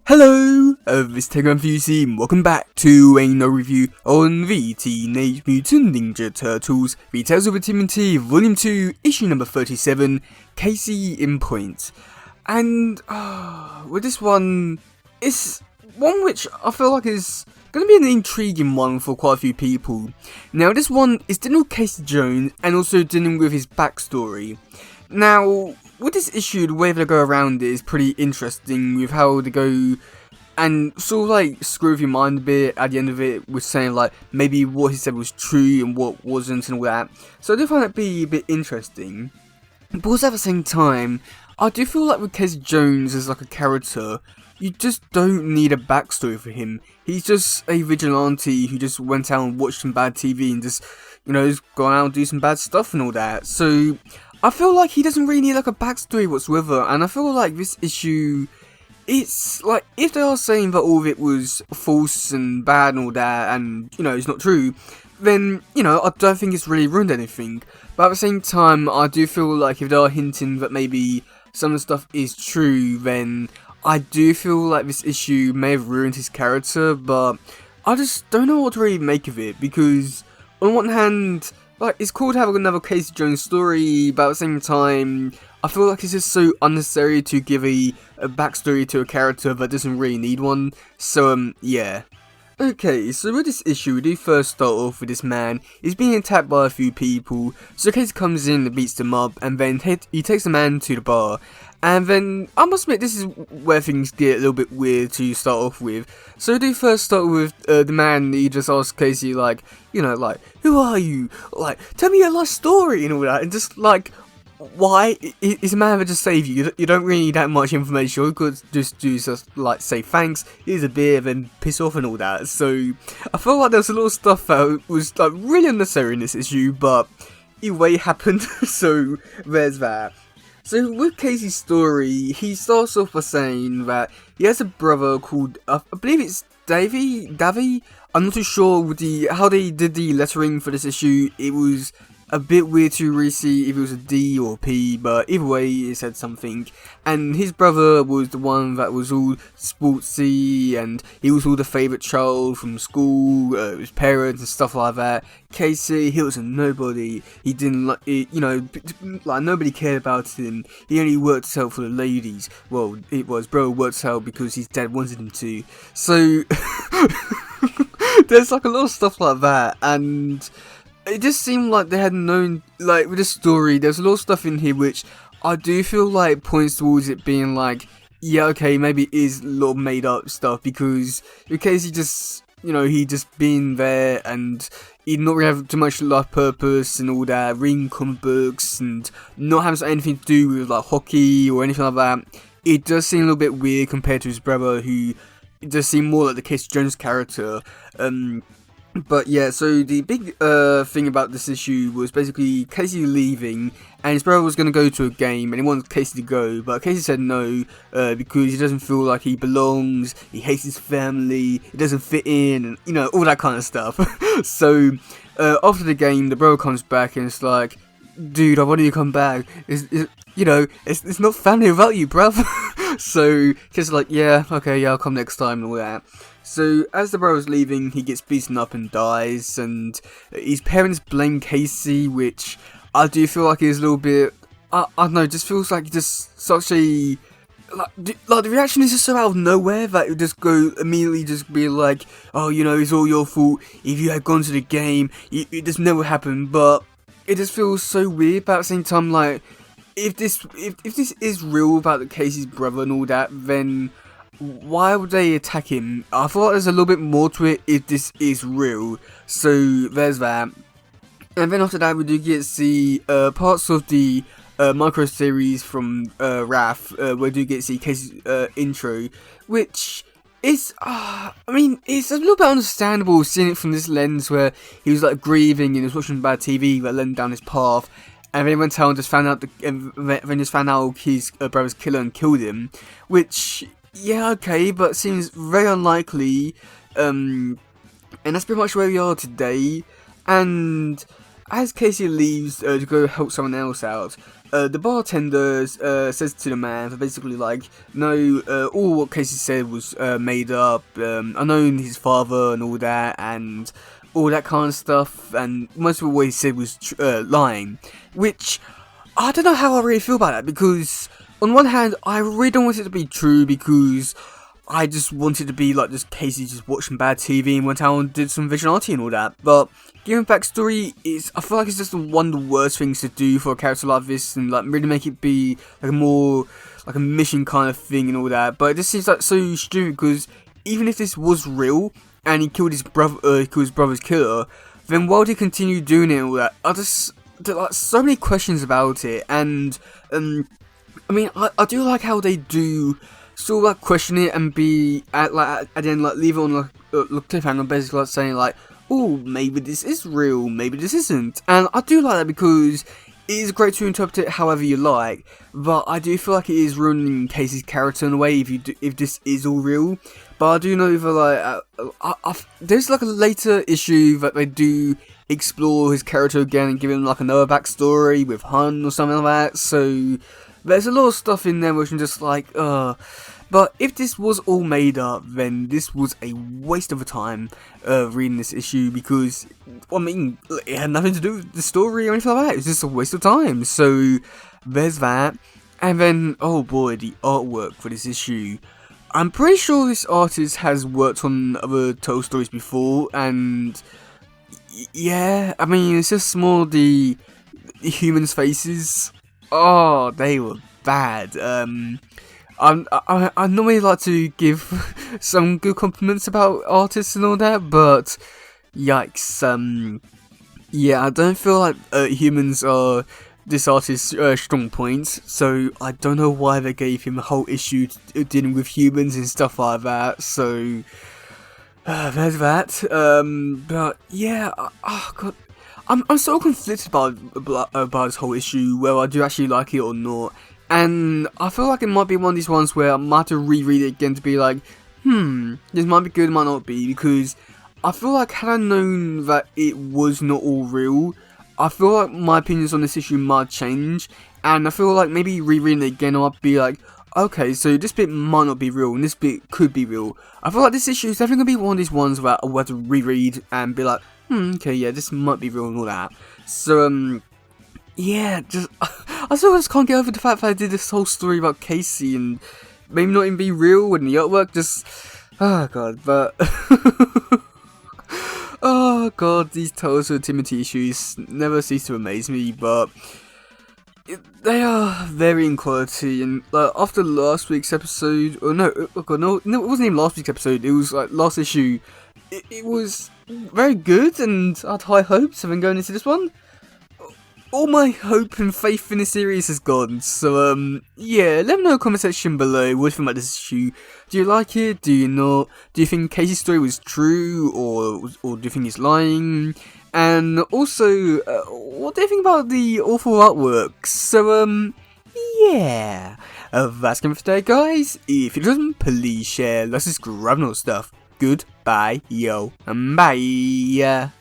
Hello, this is teddygaming, and welcome back to another review on the Teenage Mutant Ninja Turtles, the Tales of the TMNT Volume 2, Issue number 37, Casey in Point. And, with this one, it's one which I feel like is going to be an intriguing one for quite a few people. Now, this one is dealing with Casey Jones, and also dealing with his backstory. Now, with this issue, the way they go around it is pretty interesting with how they go and sort of like screw with your mind a bit at the end of it with saying like maybe what he said was true and what wasn't and all that. So I do find that be a bit interesting. But also at the same time, I do feel like with Casey Jones as like a character, you just don't need a backstory for him. He's just a vigilante who just went out and watched some bad TV and just, you know, just gone out and do some bad stuff and all that. So I feel like he doesn't really need like a backstory whatsoever, and I feel like this issue, it's like, if they are saying that all of it was false and bad and all that, and, you know, it's not true, then, you know, I don't think it's really ruined anything. But at the same time, I do feel like if they are hinting that maybe some of the stuff is true, then I do feel like this issue may have ruined his character, but I just don't know what to really make of it, because on one hand, like, it's cool to have another Casey Jones story, but at the same time, I feel like it's just so unnecessary to give a backstory to a character that doesn't really need one. So, yeah. Okay, so with this issue, we do first start off with this man. He's being attacked by a few people, so Casey comes in and beats them up, and then he takes the man to the bar. And then, I must admit, this is where things get a little bit weird to start off with. So we do first start with the man. He just asks Casey, like, you know, like, who are you? Like, tell me your life story and all that. And just, like, why? Is a man that just saved you? You don't really need that much information. All you could just do is just, like, say thanks, here's a beer, then piss off and all that. So I felt like there was a lot of stuff that was, like, really unnecessary in this issue, but either way it happened. So there's that. So with Casey's story, he starts off by saying that he has a brother called, I believe it's Davy? I'm not too sure with how they did the lettering for this issue. It was a bit weird to really see if it was a D or a P, but either way it said something. And his brother was the one that was all sportsy, and he was all the favourite child from school, his parents and stuff like that. Casey, he was a nobody. He didn't like it, you know, like nobody cared about him. He only worked out for the ladies. Well, it was bro worked out because his dad wanted him to. So there's like a lot of stuff like that, and it just seemed like they had known, like, with the story, there's a lot of stuff in here which I do feel like points towards it being like, yeah, okay, maybe it is a lot of made up stuff, because in case he just, you know, he just been there and he'd not really have too much life purpose and all that, reading comic books and not having anything to do with, like, hockey or anything like that. It does seem a little bit weird compared to his brother, who does seem more like the Casey Jones character. But yeah, so the big thing about this issue was basically Casey leaving, and his brother was going to go to a game, and he wanted Casey to go, but Casey said no, because he doesn't feel like he belongs, he hates his family, he doesn't fit in, and, you know, all that kind of stuff. So, after the game, the brother comes back, and it's like, dude, I want you to come back, you know, it's not family without you, bruv. So, Casey's like, yeah, okay, yeah, I'll come next time, and all that. So, as the brother's leaving, he gets beaten up and dies, and his parents blame Casey, which I do feel like is a little bit, I don't know, just feels like just such a, like the reaction is just so out of nowhere that it would just go, immediately just be like, oh, you know, it's all your fault, if you had gone to the game, it just never happened, but it just feels so weird, but at the same time, like, if this is real about the Casey's brother and all that, then why would they attack him? I thought there's a little bit more to it if this is real. So there's that. And then after that, we do get to see parts of the micro series from Raph, where we do get to see Casey's intro, which is, I mean, it's a little bit understandable seeing it from this lens where he was like grieving and he was watching bad TV that led him down his path. And then he went out and just found out his brother's killer and killed him, which, yeah, okay, but seems very unlikely, and that's pretty much where we are today. And as Casey leaves to go help someone else out, the bartender says to the man that basically like, no, all what Casey said was made up. I know his father and all that, and all that kind of stuff, and most of what he said was lying. Which I don't know how I really feel about that, because on one hand, I really don't want it to be true, because I just wanted to be like just Casey just watching bad TV and went out and did some vigilante and all that. But giving backstory I feel like it's just one of the worst things to do for a character like this, and like really make it be like more like a mission kind of thing and all that. But it just seems like so stupid, because even if this was real and he killed his brother's killer, then why would he continue doing it and all that? There are like so many questions about it, and I mean, I do like how they do sort of like question it and be at the end like leave it on like cliffhanger, basically like saying like, oh, maybe this is real, maybe this isn't. And I do like that, because it is great to interpret it however you like, but I do feel like it is ruining Casey's character in a way if this is all real. But I do know that like there's like a later issue that they do explore his character again and give him like another backstory with Hun or something like that. So there's a lot of stuff in there which I'm just like, But if this was all made up, then this was a waste of a time reading this issue, because, I mean, it had nothing to do with the story or anything like that. It was just a waste of time. So there's that. And then, oh boy, the artwork for this issue. I'm pretty sure this artist has worked on other Total Stories before, and yeah, I mean, it's just more the humans' faces. Oh, they were bad. I normally like to give some good compliments about artists and all that, but yikes. Yeah, I don't feel like humans are this artist's strong points, so I don't know why they gave him a whole issue dealing with humans and stuff like that. So there's that. But yeah, oh god, I'm so conflicted about this whole issue, whether I do actually like it or not. And I feel like it might be one of these ones where I might have to reread it again to be like, this might be good, might not be, because I feel like had I known that it was not all real, I feel like my opinions on this issue might change, and I feel like maybe rereading it again I might be like, okay, so this bit might not be real, and this bit could be real. I feel like this issue is definitely going to be one of these ones where I'll have to reread and be like, okay, yeah, this might be real and all that. So, yeah, just, I still just can't get over the fact that I did this whole story about Casey and maybe not even be real, and the artwork just, oh god, but, oh god, these Total Timothy issues never cease to amaze me, but they are very in quality. And after last week's episode, or no, oh god, no, it wasn't even last week's episode, it was like last issue, it was very good, and I had high hopes of going into this one. All my hope and faith in the series has gone, so yeah, let me know in the comment section below what you think about this issue. Do you like it? Do you not? Do you think Casey's story was true, or do you think he's lying? And also, what do you think about the awful artwork? So yeah, that's it for today, guys. If you doesn't, please share, let's just grab more stuff. Goodbye, yo, and bye.